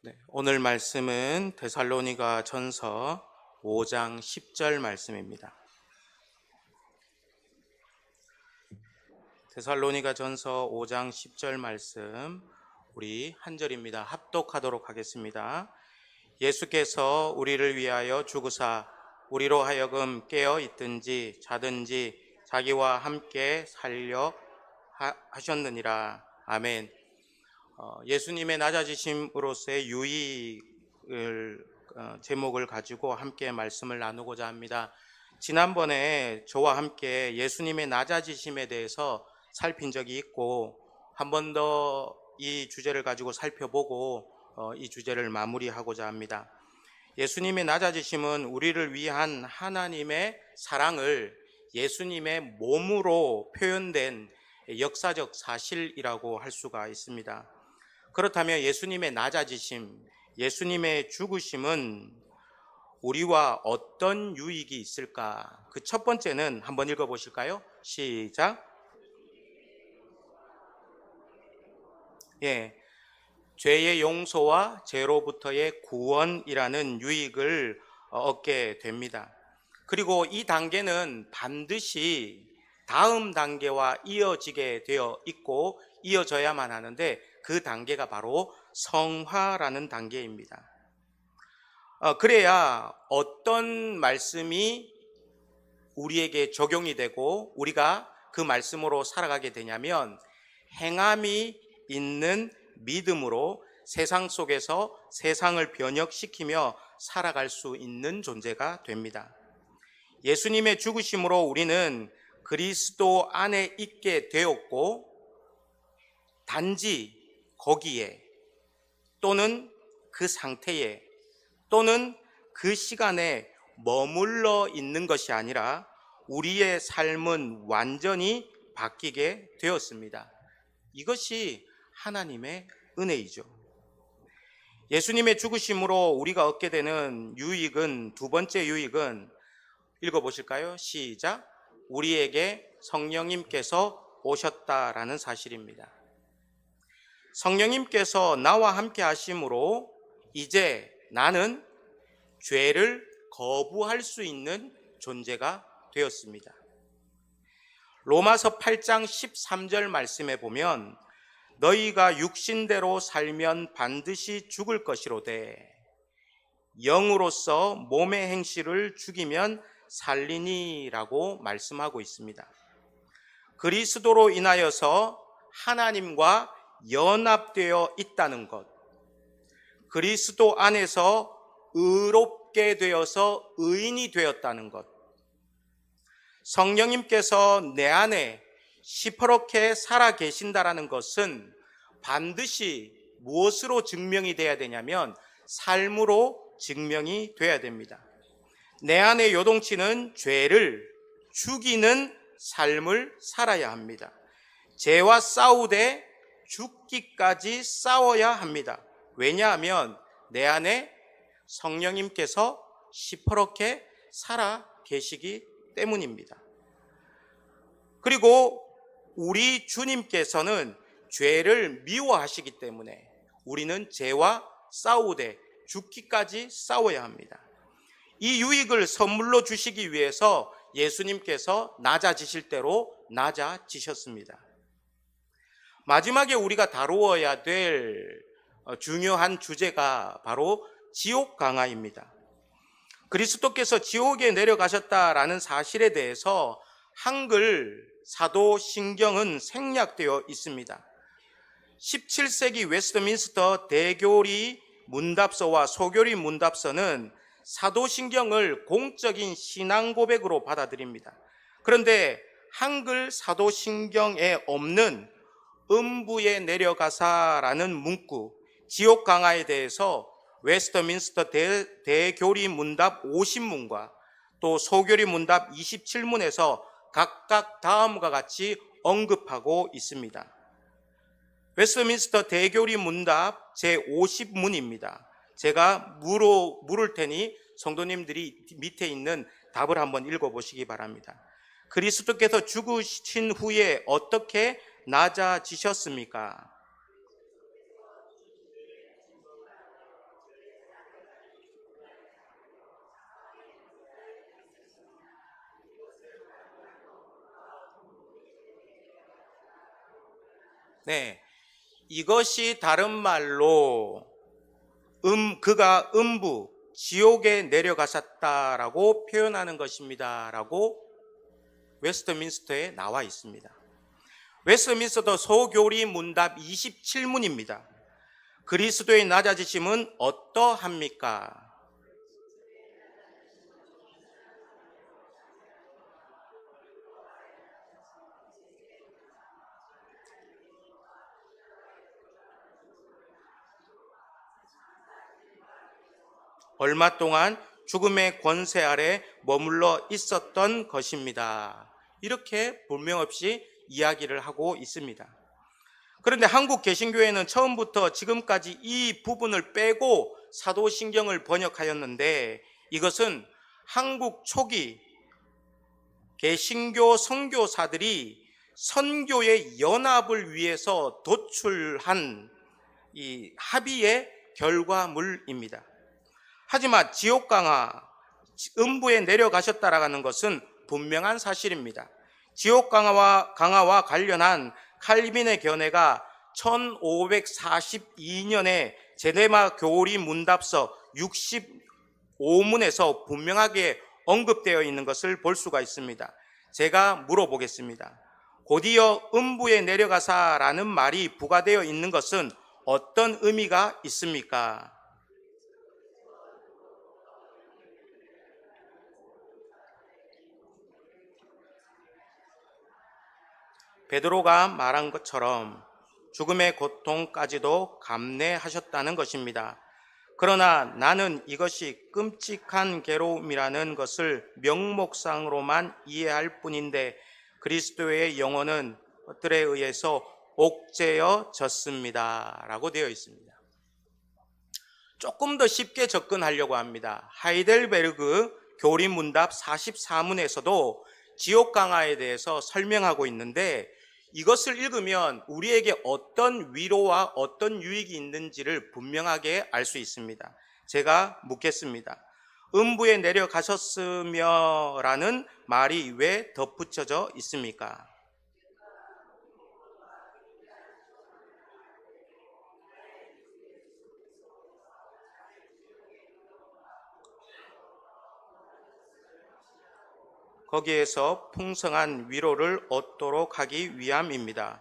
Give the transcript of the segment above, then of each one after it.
네, 오늘 말씀은 데살로니가 전서 5장 10절 말씀입니다. 데살로니가 전서 5장 10절 말씀, 우리 한 절입니다. 합독하도록 하겠습니다. 예수께서 우리를 위하여 죽으사 우리로 하여금 깨어 있든지 자든지 자기와 함께 살려 하셨느니라. 아멘. 예수님의 낮아지심으로서의 유익을 제목을 가지고 함께 말씀을 나누고자 합니다. 지난번에 저와 함께 예수님의 낮아지심에 대해서 살핀 적이 있고, 한 번 더 이 주제를 가지고 살펴보고 이 주제를 마무리하고자 합니다. 예수님의 낮아지심은 우리를 위한 하나님의 사랑을 예수님의 몸으로 표현된 역사적 사실이라고 할 수가 있습니다. 그렇다면 예수님의 낮아지심, 예수님의 죽으심은 우리와 어떤 유익이 있을까? 그 첫 번째는 한번 읽어보실까요? 시작. 죄의 용서와 죄로부터의 구원이라는 유익을 얻게 됩니다. 그리고 이 단계는 반드시 다음 단계와 이어지게 되어 있고 이어져야만 하는데, 그 단계가 바로 성화라는 단계입니다. 그래야 어떤 말씀이 우리에게 적용이 되고 우리가 그 말씀으로 살아가게 되냐면, 행함이 있는 믿음으로 세상 속에서 세상을 변혁시키며 살아갈 수 있는 존재가 됩니다. 예수님의 죽으심으로 우리는 그리스도 안에 있게 되었고, 단지 거기에 또는 그 상태에 또는 그 시간에 머물러 있는 것이 아니라 우리의 삶은 완전히 바뀌게 되었습니다. 이것이 하나님의 은혜이죠. 예수님의 죽으심으로 우리가 얻게 되는 유익은, 두 번째 유익은 읽어보실까요? 시작. 우리에게 성령님께서 오셨다라는 사실입니다. 성령님께서 나와 함께 하심으로 이제 나는 죄를 거부할 수 있는 존재가 되었습니다. 로마서 8장 13절 말씀에 보면, 너희가 육신대로 살면 반드시 죽을 것이로되 영으로서 몸의 행실을 죽이면 살리니라고 말씀하고 있습니다. 그리스도로 인하여서 하나님과 연합되어 있다는 것, 그리스도 안에서 의롭게 되어서 의인이 되었다는 것, 성령님께서 내 안에 시퍼렇게 살아 계신다라는 것은 반드시 무엇으로 증명이 돼야 되냐면 삶으로 증명이 돼야 됩니다. 내 안에 요동치는 죄를 죽이는 삶을 살아야 합니다. 죄와 싸우되 죽기까지 싸워야 합니다. 왜냐하면 내 안에 성령님께서 시퍼렇게 살아 계시기 때문입니다. 그리고 우리 주님께서는 죄를 미워하시기 때문에 우리는 죄와 싸우되 죽기까지 싸워야 합니다. 이 유익을 선물로 주시기 위해서 예수님께서 낮아지실 대로 낮아지셨습니다. 마지막에 우리가 다루어야 될 중요한 주제가 바로 지옥 강화입니다. 그리스도께서 지옥에 내려가셨다라는 사실에 대해서 한글 사도신경은 생략되어 있습니다. 17세기 웨스트민스터 대교리 문답서와 소교리 문답서는 사도신경을 공적인 신앙 고백으로 받아들입니다. 그런데 한글 사도신경에 없는 음부에 내려가사라는 문구, 지옥 강화에 대해서 웨스트민스터 대교리 문답 50문과 또 소교리 문답 27문에서 각각 다음과 같이 언급하고 있습니다. 웨스트민스터 대교리 문답 제50문입니다. 제가 물을 테니 성도님들이 밑에 있는 답을 한번 읽어보시기 바랍니다. 그리스도께서 죽으신 후에 어떻게 낮아지셨습니까? 네, 이것이 다른 말로 그가 음부 지옥에 내려가셨다라고 표현하는 것입니다라고 웨스트민스터에 나와 있습니다. 웨스트민스터 소교리 문답 27문입니다. 그리스도의 낮아지심은 어떠합니까? 얼마 동안 죽음의 권세 아래 머물러 있었던 것입니다. 이렇게 불명 없이 이야기를 하고 있습니다. 그런데 한국 개신교회는 처음부터 지금까지 이 부분을 빼고 사도신경을 번역하였는데, 이것은 한국 초기 개신교 선교사들이 선교의 연합을 위해서 도출한 이 합의의 결과물입니다. 하지만 지옥 강화, 음부에 내려가셨다라는 것은 분명한 사실입니다. 지옥 강화와 관련한 칼빈의 견해가 1542년에 제네바 교리 문답서 65문에서 분명하게 언급되어 있는 것을 볼 수가 있습니다. 제가 물어보겠습니다. 곧이어 음부에 내려가사라는 말이 부과되어 있는 것은 어떤 의미가 있습니까? 베드로가 말한 것처럼 죽음의 고통까지도 감내하셨다는 것입니다. 그러나 나는 이것이 끔찍한 괴로움이라는 것을 명목상으로만 이해할 뿐인데 그리스도의 영혼은 것들에 의해서 옥죄어졌습니다 라고 되어 있습니다. 조금 더 쉽게 접근하려고 합니다. 하이델베르그 교리문답 44문에서도 지옥 강화에 대해서 설명하고 있는데, 이것을 읽으면 우리에게 어떤 위로와 어떤 유익이 있는지를 분명하게 알 수 있습니다. 제가 묻겠습니다. 음부에 내려가셨으며 라는 말이 왜 덧붙여져 있습니까? 거기에서 풍성한 위로를 얻도록 하기 위함입니다.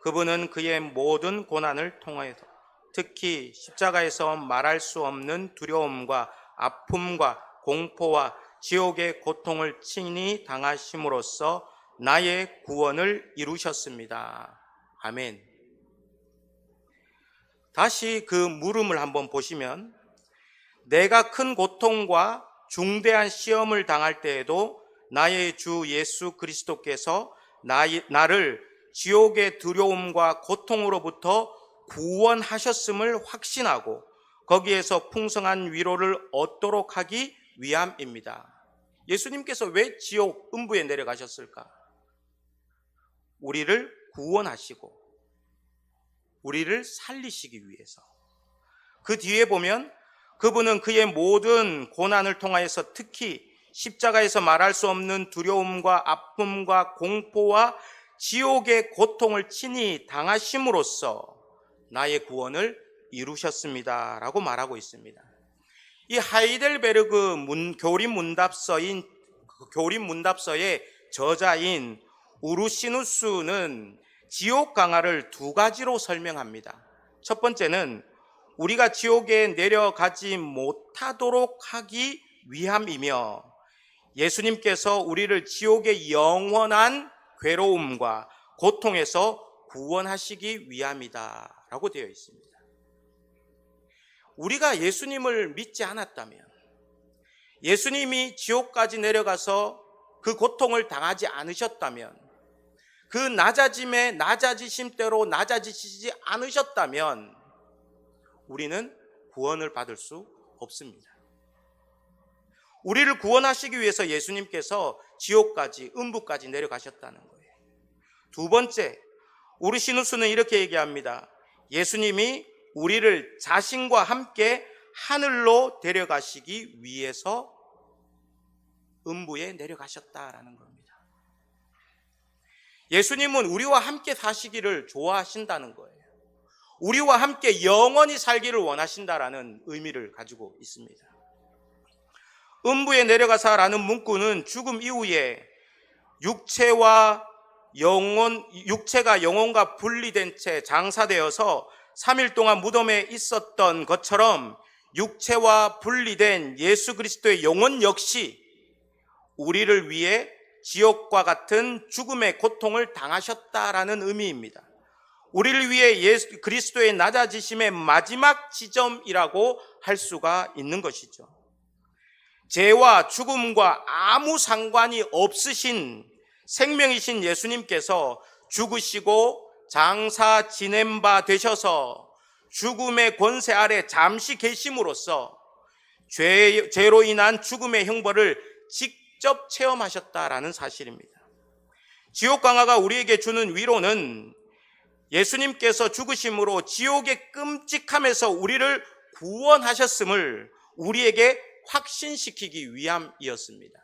그분은 그의 모든 고난을 통해서 특히 십자가에서 말할 수 없는 두려움과 아픔과 공포와 지옥의 고통을 친히 당하심으로써 나의 구원을 이루셨습니다. 아멘. 다시 그 물음을 한번 보시면, 내가 큰 고통과 중대한 시험을 당할 때에도 나의 주 예수 그리스도께서 나를 지옥의 두려움과 고통으로부터 구원하셨음을 확신하고 거기에서 풍성한 위로를 얻도록 하기 위함입니다. 예수님께서 왜 지옥 음부에 내려가셨을까? 우리를 구원하시고 우리를 살리시기 위해서. 그 뒤에 보면 그분은 그의 모든 고난을 통하여서 특히 십자가에서 말할 수 없는 두려움과 아픔과 공포와 지옥의 고통을 친히 당하심으로써 나의 구원을 이루셨습니다 라고 말하고 있습니다. 이 하이델베르그 교리문답서의 저자인 우르시누스는 지옥 강화를 두 가지로 설명합니다. 첫 번째는 우리가 지옥에 내려가지 못하도록 하기 위함이며, 예수님께서 우리를 지옥의 영원한 괴로움과 고통에서 구원하시기 위함이다 라고 되어 있습니다. 우리가 예수님을 믿지 않았다면, 예수님이 지옥까지 내려가서 그 고통을 당하지 않으셨다면, 그 낮아지심대로 낮아지시지 않으셨다면 우리는 구원을 받을 수 없습니다. 우리를 구원하시기 위해서 예수님께서 지옥까지, 음부까지 내려가셨다는 거예요. 두 번째, 우르시누스는 이렇게 얘기합니다. 예수님이 우리를 자신과 함께 하늘로 데려가시기 위해서 음부에 내려가셨다라는 겁니다. 예수님은 우리와 함께 사시기를 좋아하신다는 거예요. 우리와 함께 영원히 살기를 원하신다라는 의미를 가지고 있습니다. 음부에 내려가사라는 문구는 죽음 이후에 육체가 영혼과 분리된 채 장사되어서 3일 동안 무덤에 있었던 것처럼 육체와 분리된 예수 그리스도의 영혼 역시 우리를 위해 지옥과 같은 죽음의 고통을 당하셨다라는 의미입니다. 우리를 위해 예수 그리스도의 낮아지심의 마지막 지점이라고 할 수가 있는 것이죠. 죄와 죽음과 아무 상관이 없으신 생명이신 예수님께서 죽으시고 장사 지낸 바 되셔서 죽음의 권세 아래 잠시 계심으로써 죄로 인한 죽음의 형벌을 직접 체험하셨다라는 사실입니다. 지옥 강화가 우리에게 주는 위로는 예수님께서 죽으심으로 지옥의 끔찍함에서 우리를 구원하셨음을 우리에게 확신시키기 위함이었습니다.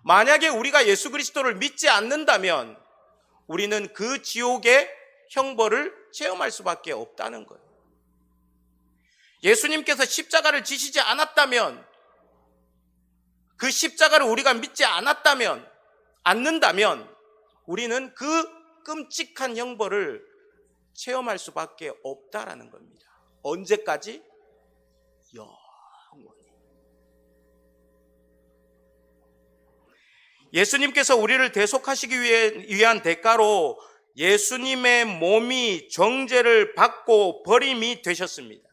만약에 우리가 예수 그리스도를 믿지 않는다면 우리는 그 지옥의 형벌을 체험할 수밖에 없다는 거예요. 예수님께서 십자가를 지시지 않았다면, 그 십자가를 우리가 믿지 않는다면 우리는 그 끔찍한 형벌을 체험할 수밖에 없다라는 겁니다. 언제까지? 영원히. 예수님께서 우리를 대속하시기 위한 대가로 예수님의 몸이 정죄를 받고 버림이 되셨습니다.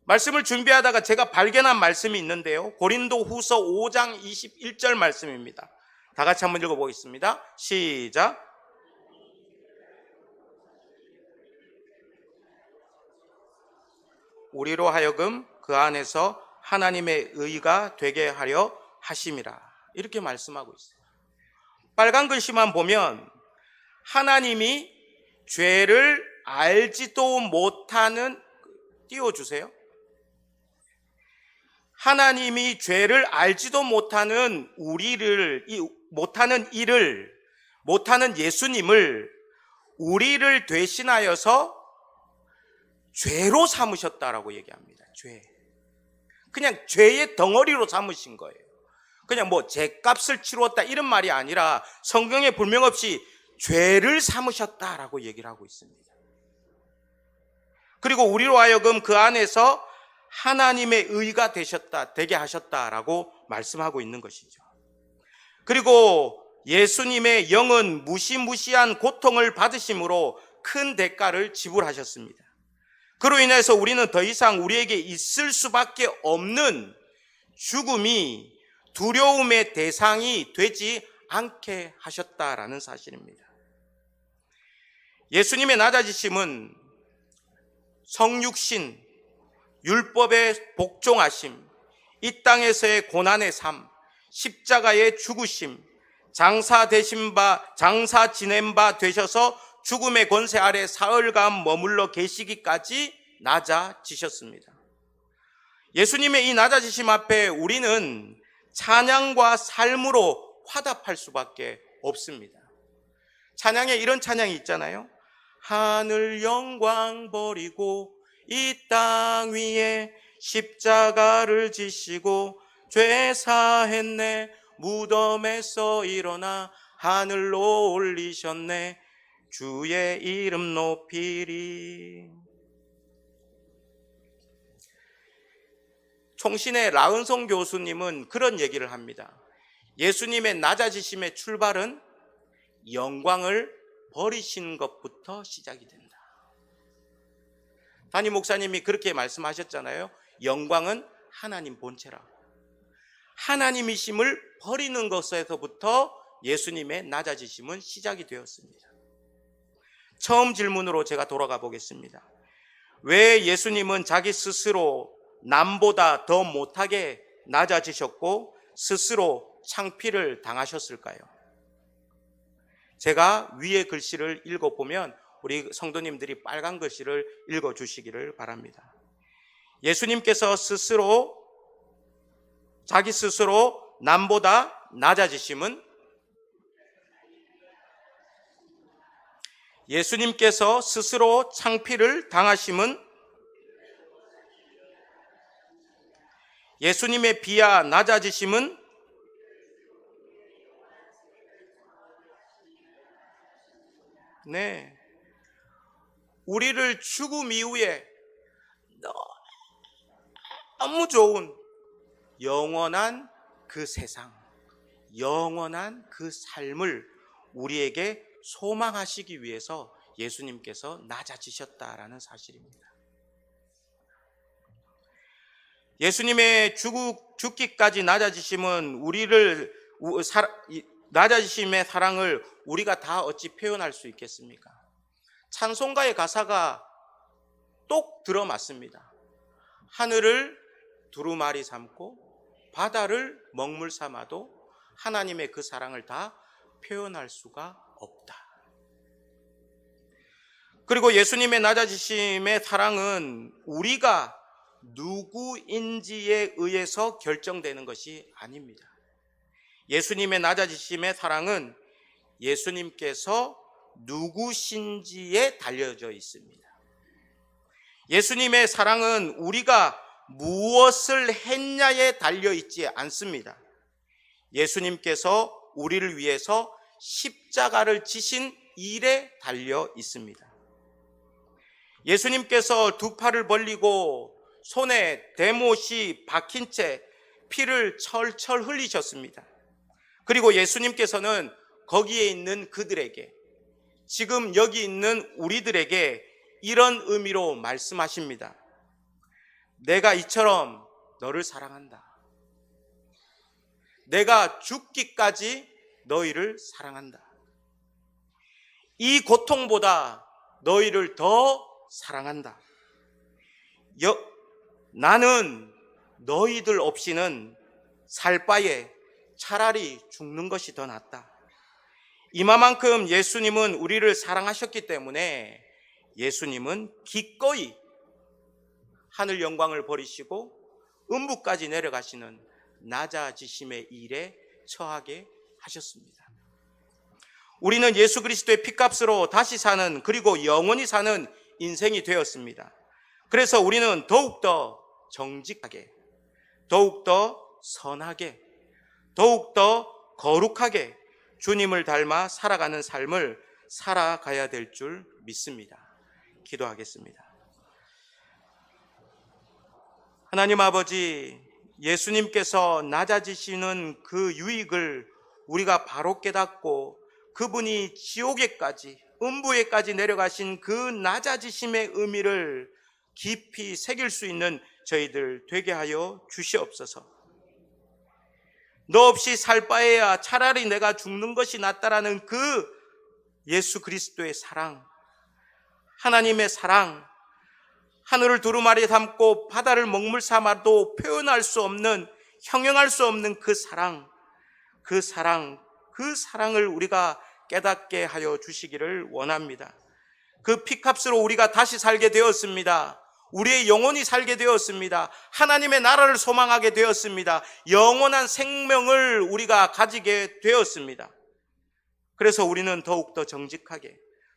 말씀을 준비하다가 제가 발견한 말씀이 있는데요. 고린도 후서 5장 21절 말씀입니다. 다 같이 한번 읽어보겠습니다. 시작. 우리로 하여금 그 안에서 하나님의 의가 되게 하려 하심이라. 이렇게 말씀하고 있어요. 빨간 글씨만 보면 하나님이 죄를 알지도 못하는, 띄워주세요. 하나님이 죄를 알지도 못하는 못하는 예수님을 우리를 대신하여서 죄로 삼으셨다라고 얘기합니다. 죄. 그냥 죄의 덩어리로 삼으신 거예요. 그냥 뭐 죄값을 치루었다 이런 말이 아니라 성경에 불명 없이 죄를 삼으셨다라고 얘기를 하고 있습니다. 그리고 우리로 하여금 그 안에서 하나님의 의가 되게 하셨다라고 말씀하고 있는 것이죠. 그리고 예수님의 영은 무시무시한 고통을 받으심으로 큰 대가를 지불하셨습니다. 그로 인해서 우리는 더 이상 우리에게 있을 수밖에 없는 죽음이 두려움의 대상이 되지 않게 하셨다라는 사실입니다. 예수님의 낮아지심은 성육신, 율법의 복종하심, 이 땅에서의 고난의 삶, 십자가의 죽으심, 장사 지낸 바 되셔서 죽음의 권세 아래 사흘간 머물러 계시기까지 낮아지셨습니다. 예수님의 이 낮아지심 앞에 우리는 찬양과 삶으로 화답할 수밖에 없습니다. 찬양에 이런 찬양이 있잖아요. 하늘 영광 버리고 이 땅 위에 십자가를 지시고 죄 사했네, 무덤에서 일어나 하늘로 올리셨네, 주의 이름 높이리. 총신의 라은송 교수님은 그런 얘기를 합니다. 예수님의 낮아지심의 출발은 영광을 버리신 것부터 시작이 된다. 담임 목사님이 그렇게 말씀하셨잖아요. 영광은 하나님 본체라. 하나님이심을 버리는 것에서부터 예수님의 낮아지심은 시작이 되었습니다. 처음 질문으로 제가 돌아가 보겠습니다. 왜 예수님은 자기 스스로 남보다 더 못하게 낮아지셨고 스스로 창피를 당하셨을까요? 제가 위에 글씨를 읽어보면 우리 성도님들이 빨간 글씨를 읽어주시기를 바랍니다. 예수님께서 자기 스스로 남보다 낮아지심은 예수님께서 스스로 창피를 당하심은 예수님의 비하 낮아지심은 네, 우리를 죽음 이후에 너무 좋은 영원한 그 세상, 영원한 그 삶을 우리에게 소망하시기 위해서 예수님께서 낮아지셨다라는 사실입니다. 예수님의 죽기까지 낮아지심은 우리를 낮아지심의 사랑을 우리가 다 어찌 표현할 수 있겠습니까? 찬송가의 가사가 똑 들어맞습니다. 하늘을 두루마리 삼고 바다를 먹물 삼아도 하나님의 그 사랑을 다 표현할 수가 없다. 그리고 예수님의 낮아지심의 사랑은 우리가 누구인지에 의해서 결정되는 것이 아닙니다. 예수님의 낮아지심의 사랑은 예수님께서 누구신지에 달려져 있습니다. 예수님의 사랑은 우리가 무엇을 했냐에 달려 있지 않습니다. 예수님께서 우리를 위해서 십자가를 지신 일에 달려 있습니다. 예수님께서 두 팔을 벌리고 손에 대못이 박힌 채 피를 철철 흘리셨습니다. 그리고 예수님께서는 거기에 있는 그들에게, 지금 여기 있는 우리들에게 이런 의미로 말씀하십니다. 내가 이처럼 너를 사랑한다. 내가 죽기까지 너희를 사랑한다. 이 고통보다 너희를 더 사랑한다. 나는 너희들 없이는 살 바에 차라리 죽는 것이 더 낫다. 이마만큼 예수님은 우리를 사랑하셨기 때문에 예수님은 기꺼이 하늘 영광을 버리시고 음부까지 내려가시는 낮아지심의 일에 처하게 하셨습니다. 우리는 예수 그리스도의 피값으로 다시 사는, 그리고 영원히 사는 인생이 되었습니다. 그래서 우리는 더욱더 정직하게, 더욱더 선하게, 더욱더 거룩하게 주님을 닮아 살아가는 삶을 살아가야 될 줄 믿습니다. 기도하겠습니다. 하나님 아버지, 예수님께서 낮아지시는 그 유익을 우리가 바로 깨닫고 그분이 지옥에까지, 음부에까지 내려가신 그 낮아지심의 의미를 깊이 새길 수 있는 저희들 되게 하여 주시옵소서. 너 없이 살 바에야 차라리 내가 죽는 것이 낫다라는 그 예수 그리스도의 사랑, 하나님의 사랑, 하늘을 두루마리 삼고 바다를 먹물 삼아도 표현할 수 없는, 형용할 수 없는 그 사랑, 그 사랑을 우리가 깨닫게 하여 주시기를 원합니다. 그 피값으로 우리가 다시 살게 되었습니다. 우리의 영혼이 살게 되었습니다. 하나님의 나라를 소망하게 되었습니다. 영원한 생명을 우리가 가지게 되었습니다. 그래서 우리는 더욱더 정직하게,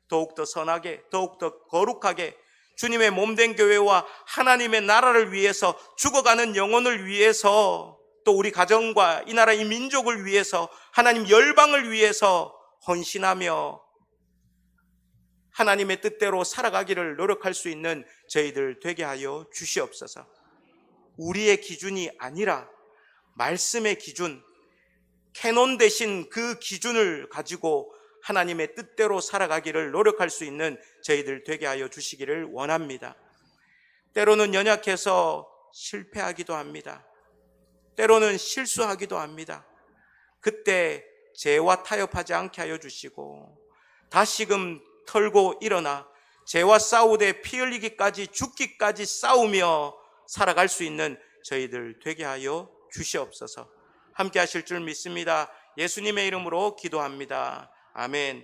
더욱더 선하게, 더욱더 거룩하게 주님의 몸된 교회와 하나님의 나라를 위해서, 죽어가는 영혼을 위해서, 또 우리 가정과 이 나라 이 민족을 위해서, 하나님 열방을 위해서 헌신하며 하나님의 뜻대로 살아가기를 노력할 수 있는 저희들 되게 하여 주시옵소서. 우리의 기준이 아니라 말씀의 기준, 캐논 대신 그 기준을 가지고 하나님의 뜻대로 살아가기를 노력할 수 있는 저희들 되게 하여 주시기를 원합니다. 때로는 연약해서 실패하기도 합니다. 때로는 실수하기도 합니다. 그때 죄와 타협하지 않게 하여 주시고 다시금 털고 일어나 죄와 싸우되 피 흘리기까지, 죽기까지 싸우며 살아갈 수 있는 저희들 되게 하여 주시옵소서. 함께 하실 줄 믿습니다. 예수님의 이름으로 기도합니다. 아멘.